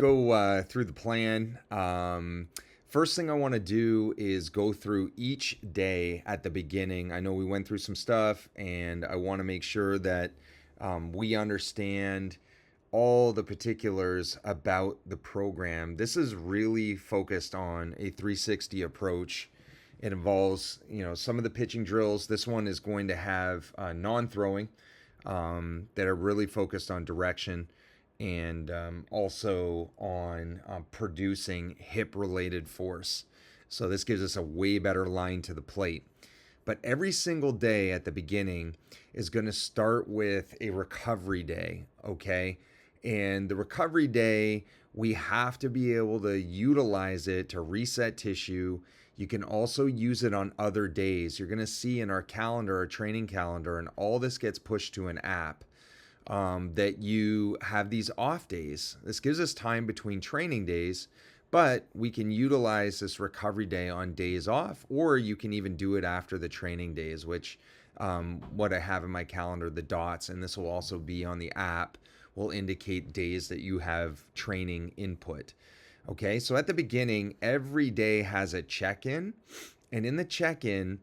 Go through the plan. First thing I want to do is go through each day at the beginning. I know we went through some stuff, and I want to make sure that we understand all the particulars about the program. This is really focused on a 360 approach. It involves, some of the pitching drills. This one is going to have non-throwing that are really focused on direction and also on producing hip related force. So this gives us a way better line to the plate. But every single day at the beginning is going to start with a recovery day, okay? And the recovery day, we have to be able to utilize it to reset tissue. You can also use it on other days. You're going to see in our calendar, our training calendar, and all this gets pushed to an app that you have these off days. This gives us time between training days, but we can utilize this recovery day on days off, or you can even do it after the training days, which what I have in my calendar, the dots, and this will also be on the app, will indicate days that you have training input. Okay, so at the beginning, every day has a check-in, and in the check-in,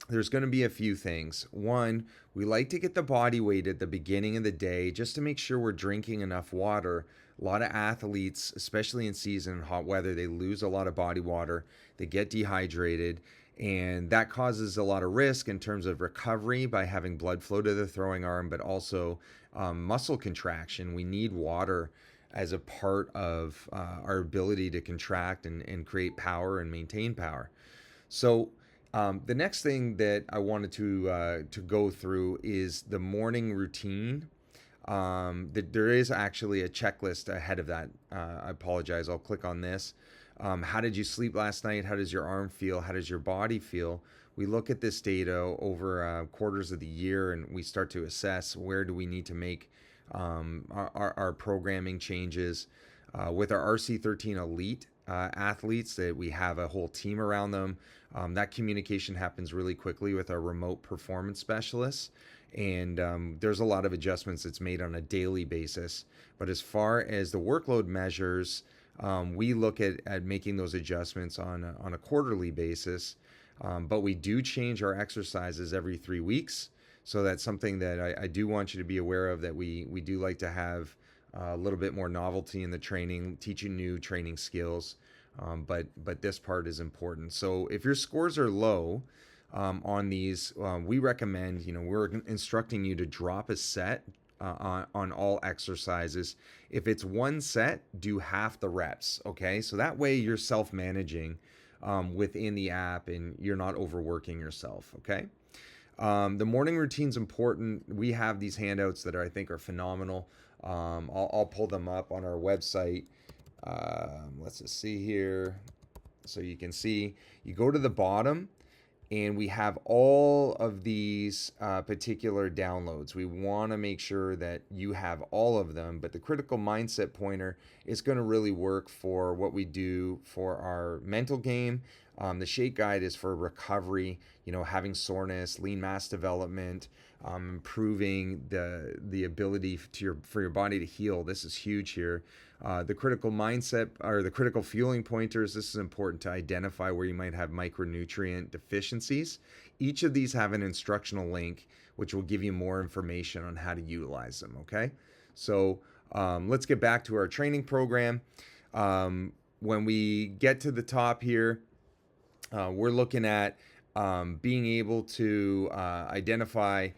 there's going to be a few things. One, we like to get the body weight at the beginning of the day just to make sure we're drinking enough water. A lot of athletes, especially in season and hot weather, they lose a lot of body water. They get dehydrated, and that causes a lot of risk in terms of recovery by having blood flow to the throwing arm, but also muscle contraction. We need water as a part of our ability to contract and create power and maintain power. So the next thing that I wanted to go through is the morning routine. There is actually a checklist ahead of that. I apologize. I'll click on this. How did you sleep last night? How does your arm feel? How does your body feel? We look at this data over quarters of the year, and we start to assess where do we need to make our programming changes. With our RC13 Elite athletes, that we have a whole team around them. That communication happens really quickly with our remote performance specialists, and there's a lot of adjustments that's made on a daily basis. But as far as the workload measures, we look at making those adjustments on a quarterly basis. But we do change our exercises every 3 weeks. So that's something that I do want you to be aware of, that we do like to have a little bit more novelty in the training, teaching new training skills. But this part is important. So if your scores are low on these, we recommend, we're instructing you to drop a set on all exercises. If it's one set, do half the reps, okay? So that way you're self-managing within the app and you're not overworking yourself, okay? The morning routine's important. We have these handouts that I think are phenomenal. I'll pull them up on our website. Let's just see here. So you can see, you go to the bottom, and we have all of these particular downloads. We want to make sure that you have all of them, but the critical mindset pointer is going to really work for what we do for our mental game. The shake guide is for recovery, having soreness, lean mass development, improving the ability for your body to heal. This is huge here. The critical mindset, or the critical fueling pointers, this is important to identify where you might have micronutrient deficiencies. Each of these have an instructional link which will give you more information on how to utilize them, okay? So let's get back to our training program. When we get to the top here, we're looking at being able to identify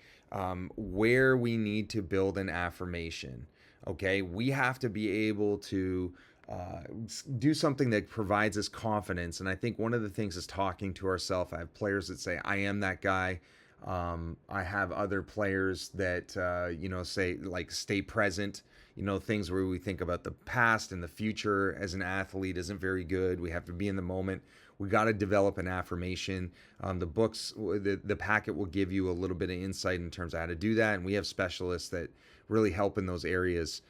where we need to build an affirmation. Okay, we have to be able to do something that provides us confidence. And I think one of the things is talking to ourselves. I have players that say, I am that guy. I have other players that, say, like, stay present. Things where we think about the past and the future as an athlete isn't very good. We have to be in the moment. We got to develop an affirmation. The packet will give you a little bit of insight in terms of how to do that. And we have specialists that really help in those areas.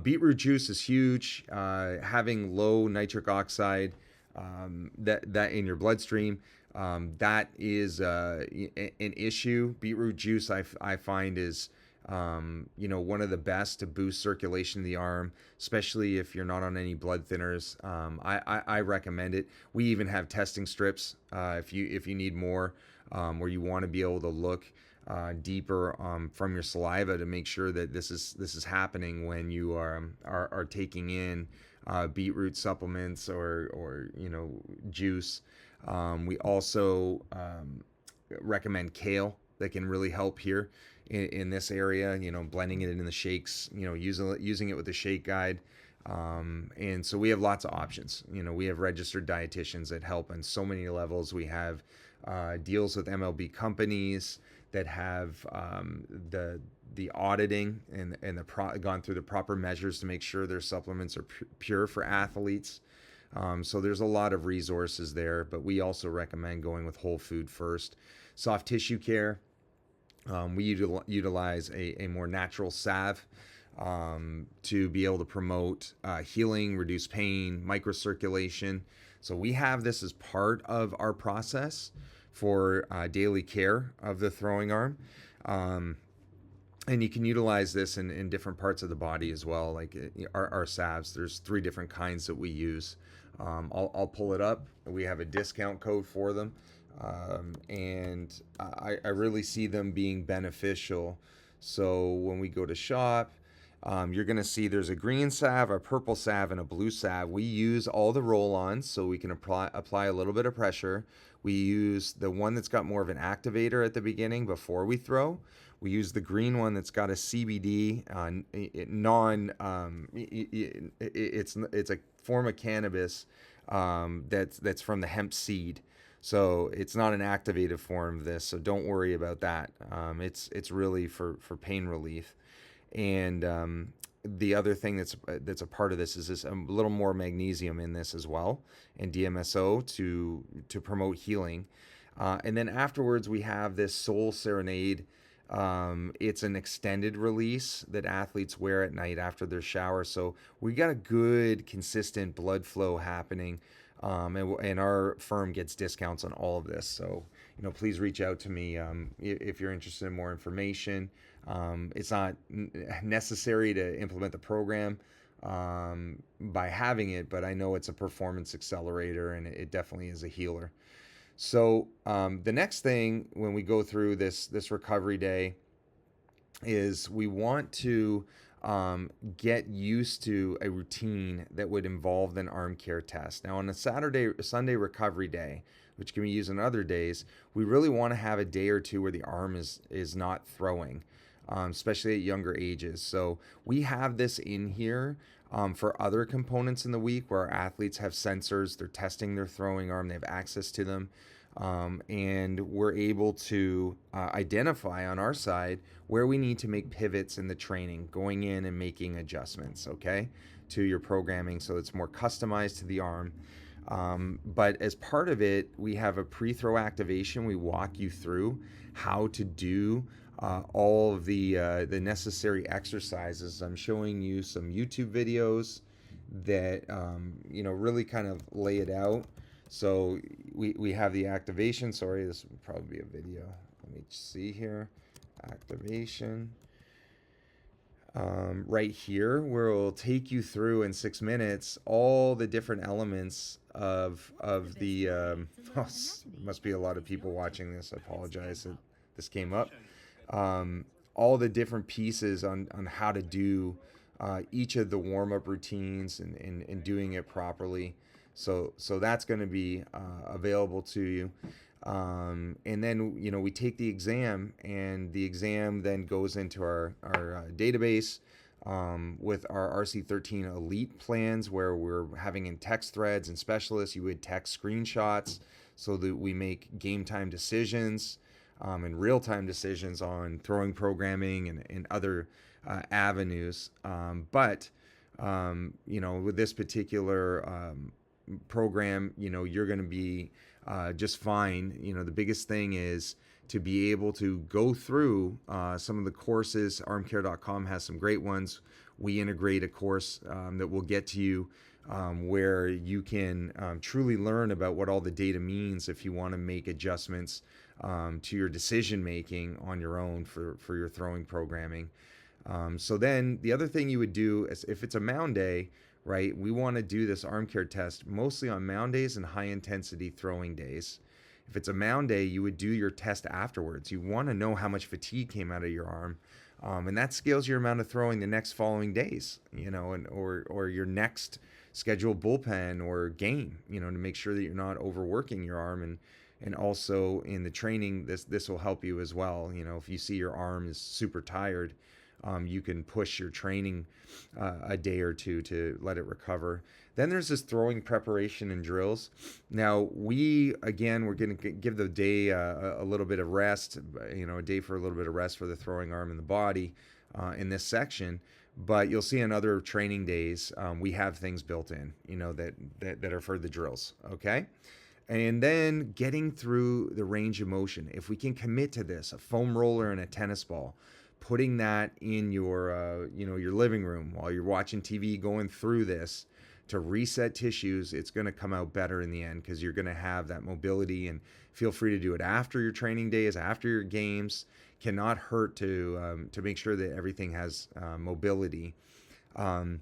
Beetroot juice is huge. Having low nitric oxide that in your bloodstream, that is an issue. Beetroot juice, I find, is One of the best to boost circulation of the arm, especially if you're not on any blood thinners. I recommend it. We even have testing strips if you need more, where you want to be able to look deeper from your saliva to make sure that this is happening when you are taking in beetroot supplements or juice. We also recommend kale that can really help here in this area. Blending it in the shakes. Using it with the shake guide. And so we have lots of options. We have registered dietitians that help on so many levels. We have deals with MLB companies that have the auditing and gone through the proper measures to make sure their supplements are pure for athletes. So there's a lot of resources there, but we also recommend going with whole food first. Soft tissue care, we utilize a more natural salve to be able to promote healing, reduce pain, microcirculation. So we have this as part of our process for daily care of the throwing arm. And you can utilize this in different parts of the body as well, like our salves. There's 3 different kinds that we use. I'll pull it up. We have a discount code for them. And I really see them being beneficial. So when we go to shop, you're going to see there's a green salve, a purple salve, and a blue salve. We use all the roll-ons so we can apply a little bit of pressure. We use the one that's got more of an activator at the beginning before we throw. We use the green one that's got a CBD it's a form of cannabis that's from the hemp seed. So it's not an activated form of this, so don't worry about that. It's really for pain relief. And the other thing that's a part of this is a little more magnesium in this as well, and DMSO to promote healing. And then afterwards we have this Soul Serenade. It's an extended release that athletes wear at night after their shower. So we got a good consistent blood flow happening. And our firm gets discounts on all of this. So, please reach out to me if you're interested in more information. It's not necessary to implement the program by having it, but I know it's a performance accelerator and it definitely is a healer. So the next thing when we go through this recovery day is we want to get used to a routine that would involve an arm care test. Now on a Sunday recovery day, which can be used on other days, we really want to have a day or two where the arm is not throwing, especially at younger ages. So we have this in here for other components in the week where our athletes have sensors, they're testing their throwing arm, they have access to them. And we're able to identify on our side where we need to make pivots in the training, going in and making adjustments, okay, to your programming so it's more customized to the arm. But as part of it, we have a pre-throw activation. We walk you through how to do all of the necessary exercises. I'm showing you some YouTube videos that really kind of lay it out. So we have the activation. Sorry, this would probably be a video. Let me see here. Activation. Right here, where it'll take you through in 6 minutes all the different elements of the. Must be a lot of people watching this. I apologize that this came up. All the different pieces on how to do each of the warm-up routines and doing it properly. So that's going to be available to you. And then, we take the exam, and the exam then goes into our database with our RC13 Elite plans, where we're having in text threads and specialists. You would text screenshots so that we make game time decisions and real time decisions on throwing programming and other avenues. But with this particular program, you're going to be just fine. The biggest thing is to be able to go through some of the courses. Armcare.com has some great ones. We integrate a course that will get to you where you can truly learn about what all the data means if you want to make adjustments to your decision making on your own for your throwing programming. So then the other thing you would do is if it's a mound day, right, we want to do this arm care test mostly on mound days and high intensity throwing days. If it's a mound day, you would do your test afterwards. You want to know how much fatigue came out of your arm. And that scales your amount of throwing the next following days, or your next scheduled bullpen or game, to make sure that you're not overworking your arm. And also in the training, this will help you as well. If you see your arm is super tired, you can push your training a day or two to let it recover. Then there's this throwing preparation and drills. Now we're going to give the day a little bit of rest, a day for a little bit of rest for the throwing arm and the body in this section. But you'll see on other training days, we have things built in, that are for the drills. Okay. And then getting through the range of motion. If we can commit to this, a foam roller and a tennis ball, putting that in your your living room while you're watching TV, going through this to reset tissues, it's going to come out better in the end because you're going to have that mobility. And feel free to do it after your training days, after your games. Cannot hurt to make sure that everything has mobility. The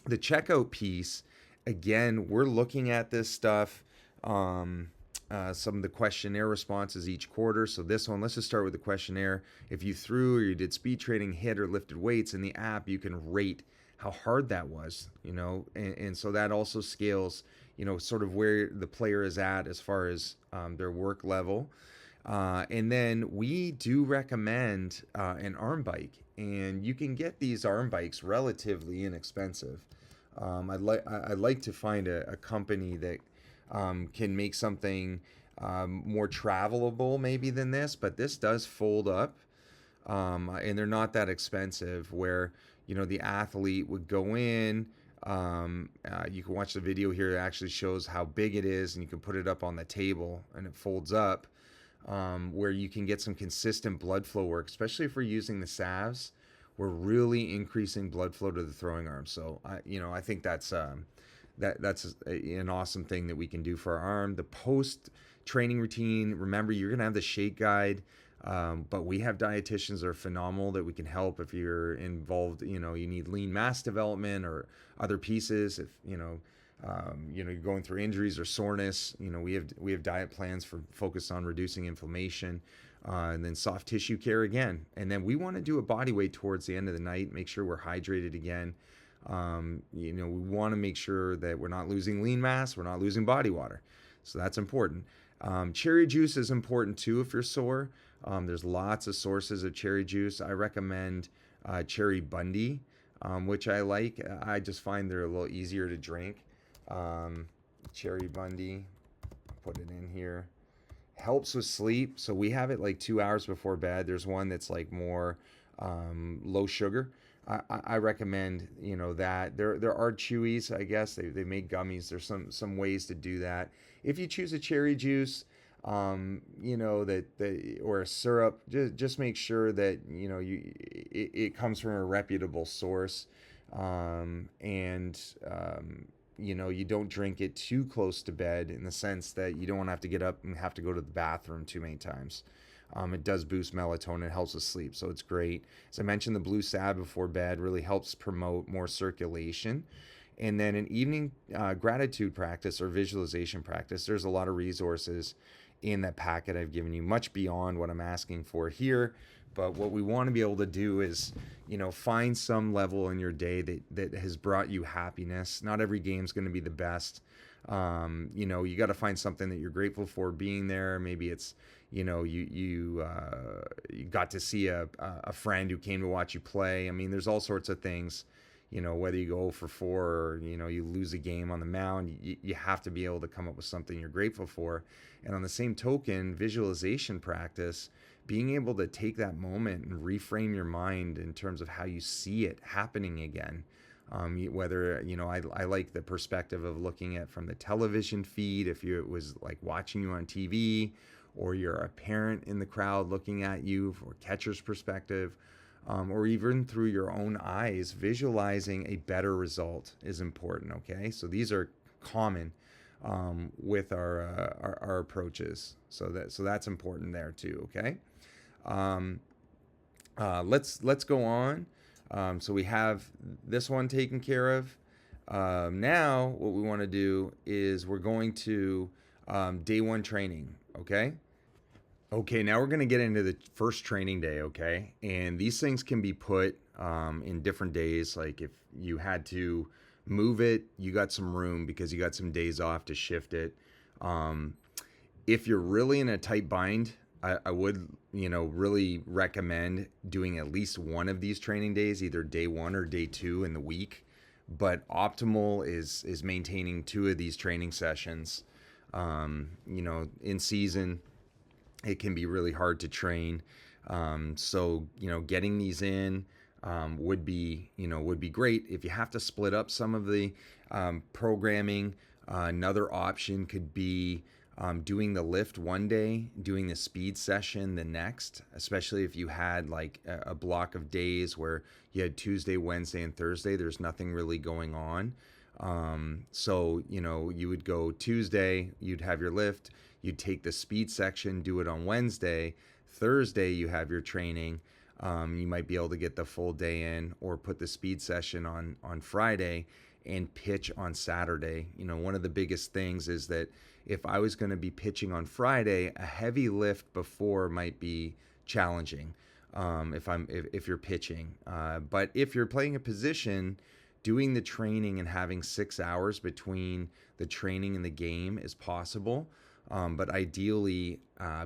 checkout piece, again, we're looking at this stuff. Some of the questionnaire responses each quarter. So this one, let's just start with the questionnaire. If you threw or you did speed training, hit or lifted weights in the app, you can rate how hard that was, and so that also scales, sort of where the player is at as far as their work level. And then we do recommend an arm bike, and you can get these arm bikes relatively inexpensive. I'd like to find a company that can make something more travelable maybe than this, but this does fold up, and they're not that expensive where, the athlete would go in. You can watch the video here. It actually shows how big it is, and you can put it up on the table and it folds up, where you can get some consistent blood flow work, especially if we're using the salves. We're really increasing blood flow to the throwing arm. So I think that's an awesome thing that we can do for our arm. The post training routine, remember, you're going to have the shake guide, but we have dietitians that are phenomenal that we can help if you're involved, you need lean mass development or other pieces. If, you're going through injuries or soreness, we have diet plans focused on reducing inflammation, and then soft tissue care again. And then we want to do a body weight towards the end of the night, make sure we're hydrated again. We want to make sure that we're not losing lean mass, we're not losing body water. So that's important. Cherry juice is important too if you're sore. There's lots of sources of cherry juice. I recommend Cherry Bundy, which I like. I just find they're a little easier to drink. Cherry Bundy, put it in here. Helps with sleep. So we have it like 2 hours before bed. There's one that's like more low sugar. I recommend, that. There are chewies, I guess. They make gummies. There's some ways to do that. If you choose a cherry juice, that or a syrup, just make sure that it comes from a reputable source, and you don't drink it too close to bed, in the sense that you don't want to have to get up and have to go to the bathroom too many times. It does boost melatonin, helps with sleep, so it's great. As I mentioned, the blue sab before bed really helps promote more circulation. And then an evening gratitude practice or visualization practice, there's a lot of resources in that packet I've given you, much beyond what I'm asking for here. But what we want to be able to do is, find some level in your day that has brought you happiness. Not every game's going to be the best. You got to find something that you're grateful for being there. Maybe it's, you got to see a friend who came to watch you play. I mean, there's all sorts of things. Whether you go for 4 or, you lose a game on the mound, you have to be able to come up with something you're grateful for. And on the same token, visualization practice, being able to take that moment and reframe your mind in terms of how you see it happening again. Whether, I like the perspective of looking at from the television feed, if it was like watching you on TV, or you're a parent in the crowd looking at you for catcher's perspective. or even through your own eyes, visualizing a better result is important. Okay, so these are common with our approaches. So that's important there too. Okay, um, let's go on. So we have this one taken care of. Now what we want to do is we're going to day one training. Okay. Okay, now we're going to get into the first training day, okay? And these things can be put in different days. Like if you had to move it, you got some room because you got some days off to shift it. Um, if you're really in a tight bind, I would, really recommend doing at least one of these training days, either day one or day two in the week. But optimal is maintaining two of these training sessions. In season, it can be really hard to train. So getting these in would be great. If you have to split up some of the programming, another option could be doing the lift one day, doing the speed session the next, especially if you had like a block of days where you had Tuesday, Wednesday, and Thursday. There's nothing really going on. So you would go Tuesday, you'd have your lift, you'd take the speed section, do it on Wednesday. Thursday, you have your training. You might be able to get the full day in, or put the speed session on Friday and pitch on Saturday. One of the biggest things is that if I was going to be pitching on Friday, a heavy lift before might be challenging. If you're pitching, but if you're playing a position, doing the training and having 6 hours between the training and the game is possible. But ideally,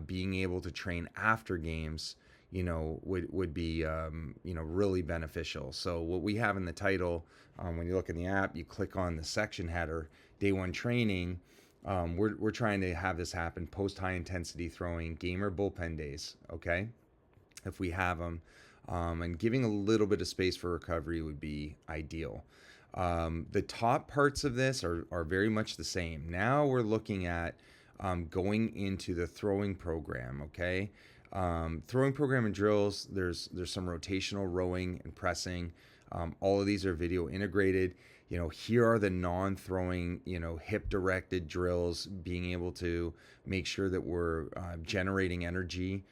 being able to train after games, would be really beneficial. So what we have in the title, when you look in the app, you click on the section header, day one training. We're trying to have this happen post high intensity throwing gamer bullpen days. Okay, if we have them, and giving a little bit of space for recovery would be ideal. The top parts of this are very much the same. Now we're looking at going into the throwing program. Okay, throwing program and drills. There's some rotational rowing and pressing. All of these are video integrated. Here are the non-throwing, hip-directed drills, being able to make sure that we're generating energy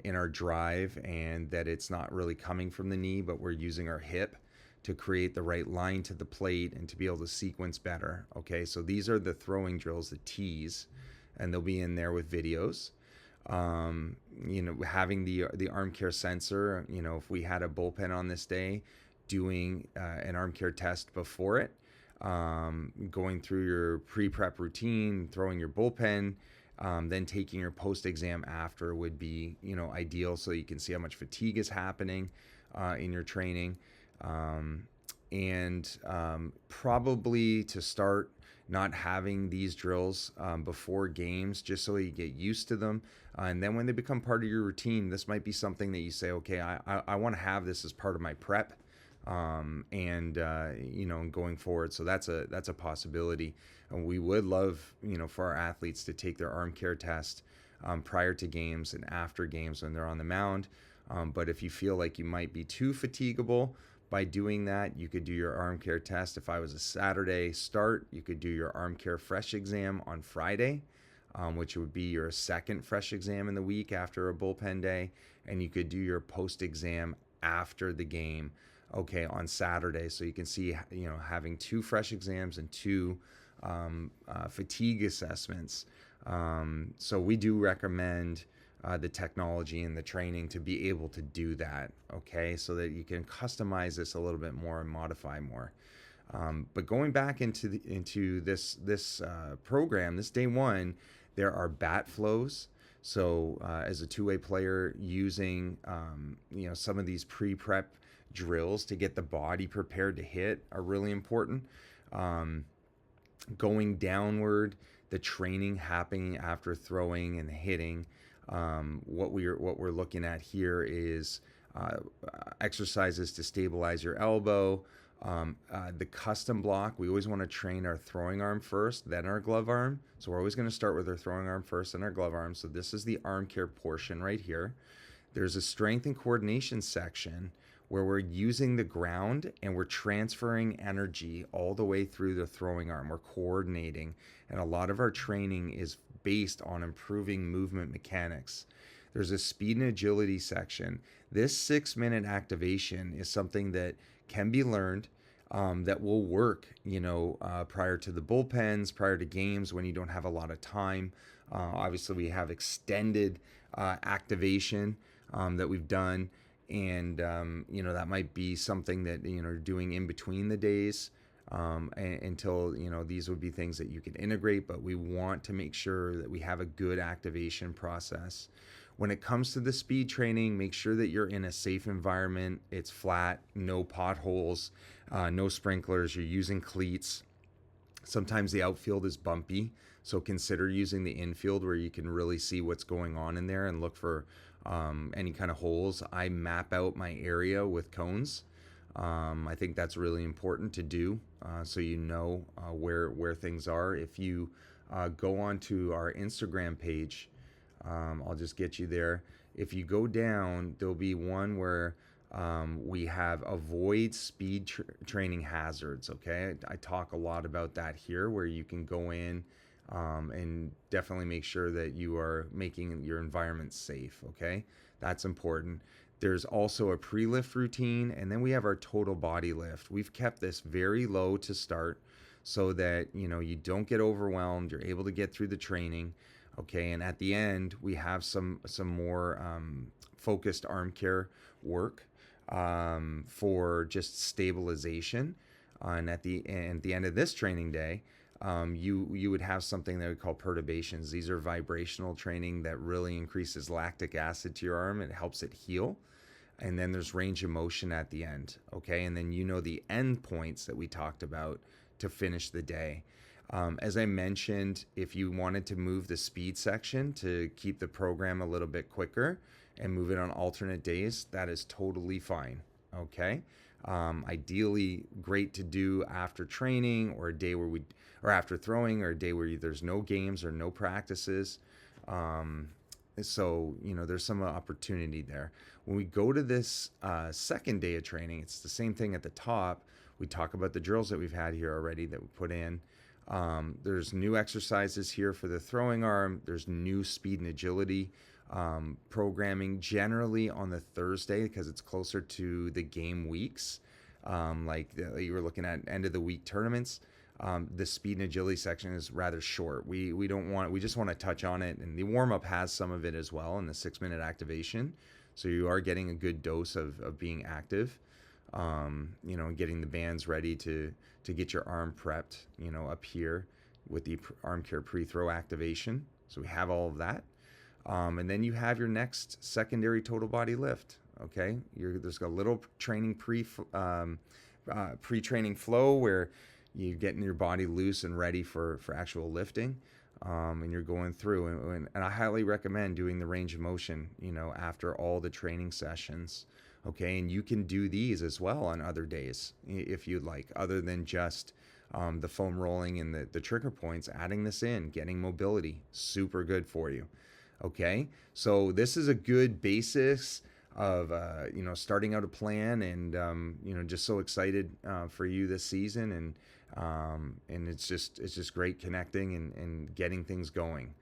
in our drive, and that it's not really coming from the knee, but we're using our hip to create the right line to the plate and to be able to sequence better. Okay, so these are the throwing drills, the T's, and they'll be in there with videos. Having the arm care sensor, if we had a bullpen on this day, doing an arm care test before it, going through your pre-prep routine, throwing your bullpen, then taking your post-exam after would be, ideal, so you can see how much fatigue is happening in your training. Probably to start not having these drills before games, just so you get used to them. And then when they become part of your routine, this might be something that you say, okay, I want to have this as part of my prep. Going forward. So that's a possibility. And we would love, for our athletes to take their arm care test prior to games and after games when they're on the mound. But if you feel like you might be too fatigable by doing that, you could do your arm care test. If I was a Saturday start, you could do your arm care fresh exam on Friday, which would be your second fresh exam in the week after a bullpen day. And you could do your post exam after the game, okay, on Saturday. So you can see, having two fresh exams and two fatigue assessments. So we do recommend the technology and the training to be able to do that, okay, so that you can customize this a little bit more and modify more. But going back into this program, this day one, there are bat flows. So as a two-way player, using some of these pre-prep drills to get the body prepared to hit are really important. Going downward, the training happening after throwing and hitting. What we're looking at here is exercises to stabilize your elbow. The custom block, we always want to train our throwing arm first, then our glove arm. So we're always going to start with our throwing arm first and our glove arm. So this is the arm care portion right here. There's a strength and coordination section where we're using the ground and we're transferring energy all the way through the throwing arm. We're coordinating, and a lot of our training is based on improving movement mechanics. There's a speed and agility section. This 6 minute activation is something that can be learned, that will work, prior to the bullpens, prior to games when you don't have a lot of time. Obviously, we have extended activation that we've done, and that might be something that doing in between the days, until these would be things that you can integrate. But we want to make sure that we have a good activation process. When it comes to the speed training, make sure that you're in a safe environment. It's flat, no potholes, no sprinklers. You're using cleats. Sometimes the outfield is bumpy, so consider using the infield where you can really see what's going on in there and look for any kind of holes. I map out my area with cones. I think that's really important to do, so where things are. If you go onto our Instagram page, I'll just get you there. If you go down, there'll be one where we have avoid speed training hazards. Okay, I talk a lot about that here, where you can go in and definitely make sure that you are making your environment safe. Okay, that's important. There's also a pre-lift routine, and then we have our total body lift. We've kept this very low to start so that you don't get overwhelmed. You're able to get through the training. Okay, and at the end we have some more focused arm care work for just stabilization. And at the end of this training day, you would have something that we call perturbations. These are vibrational training that really increases lactic acid to your arm. It helps it heal. And then there's range of motion at the end. Okay, and then the end points that we talked about to finish the day. As I mentioned, if you wanted to move the speed section to keep the program a little bit quicker and move it on alternate days, that is totally fine. Okay. Ideally, great to do after training, or a day or after throwing, or a day where there's no games or no practices. So there's some opportunity there. When we go to this second day of training, it's the same thing at the top. We talk about the drills that we've had here already that we put in. There's new exercises here for the throwing arm. There's new speed and agility programming, generally on the Thursday because it's closer to the game weeks. You were looking at end of the week tournaments. The speed and agility section is rather short. We just want to touch on it, and the warm up has some of it as well in the 6 minute activation. So you are getting a good dose of being active. Getting the bands ready to get your arm prepped, up here with the arm care pre-throw activation. So we have all of that. And then you have your next secondary total body lift. Okay. There's a little training pre-training flow where you're getting your body loose and ready for actual lifting. And you're going through, and I highly recommend doing the range of motion, after all the training sessions. Okay, and you can do these as well on other days if you'd like, other than just the foam rolling and the trigger points. Adding this in, getting mobility, super good for you. Okay, so this is a good basis of starting out a plan, and just so excited for you this season, and it's just great connecting and getting things going.